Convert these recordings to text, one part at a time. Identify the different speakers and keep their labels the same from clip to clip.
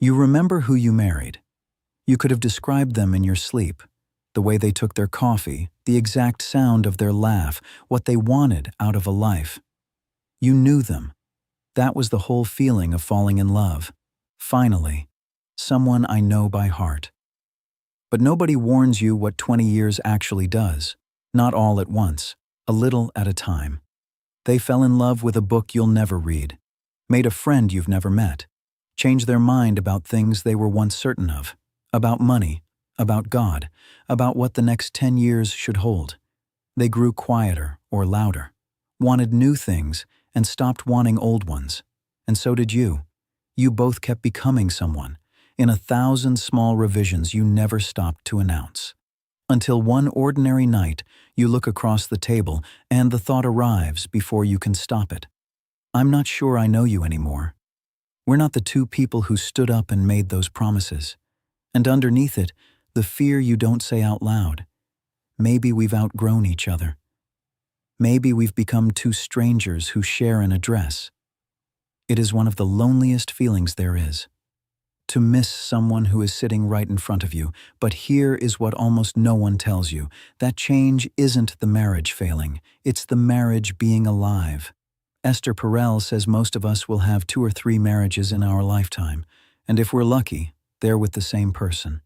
Speaker 1: You remember who you married. You could have described them in your sleep, the way they took their coffee, the exact sound of their laugh, what they wanted out of a life. You knew them. That was the whole feeling of falling in love. Finally, someone I know by heart. But nobody warns you what 20 years actually does. Not all at once, a little at a time. They fell in love with a book you'll never read, made a friend you've never met, changed their mind about things they were once certain of, about money, about God, about what the next 10 years should hold. They grew quieter or louder, wanted new things, and stopped wanting old ones. And so did you. You both kept becoming someone, in 1,000 small revisions you never stopped to announce. Until one ordinary night, you look across the table and the thought arrives before you can stop it. I'm not sure I know you anymore. We're not the two people who stood up and made those promises. And underneath it, the fear you don't say out loud. Maybe we've outgrown each other. Maybe we've become two strangers who share an address. It is one of the loneliest feelings there is. To miss someone who is sitting right in front of you, but here is what almost no one tells you. That change isn't the marriage failing, it's the marriage being alive. Esther Perel says most of us will have 2 or 3 marriages in our lifetime, and if we're lucky, they're with the same person.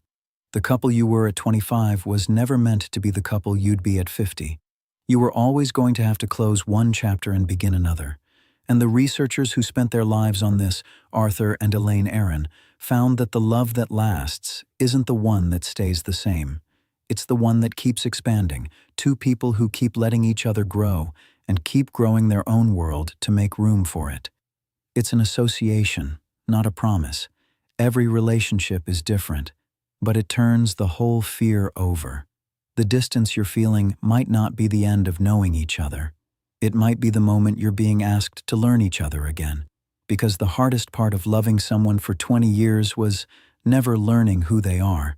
Speaker 1: The couple you were at 25 was never meant to be the couple you'd be at 50. You were always going to have to close one chapter and begin another. And the researchers who spent their lives on this, Arthur and Elaine Aron, found that the love that lasts isn't the one that stays the same. It's the one that keeps expanding, 2 people who keep letting each other grow and keep growing their own world to make room for it. It's an association, not a promise. Every relationship is different, but it turns the whole fear over. The distance you're feeling might not be the end of knowing each other. It might be the moment you're being asked to learn each other again, because the hardest part of loving someone for 20 years was never learning who they are.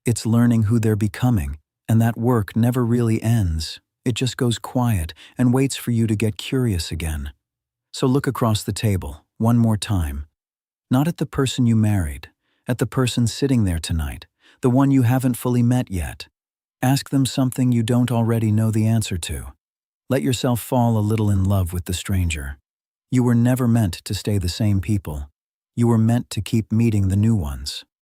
Speaker 1: It's learning who they're becoming, and that work never really ends. It just goes quiet and waits for you to get curious again. So look across the table, one more time. Not at the person you married, at the person sitting there tonight, the one you haven't fully met yet. Ask them something you don't already know the answer to. Let yourself fall a little in love with the stranger. You were never meant to stay the same people. You were meant to keep meeting the new ones.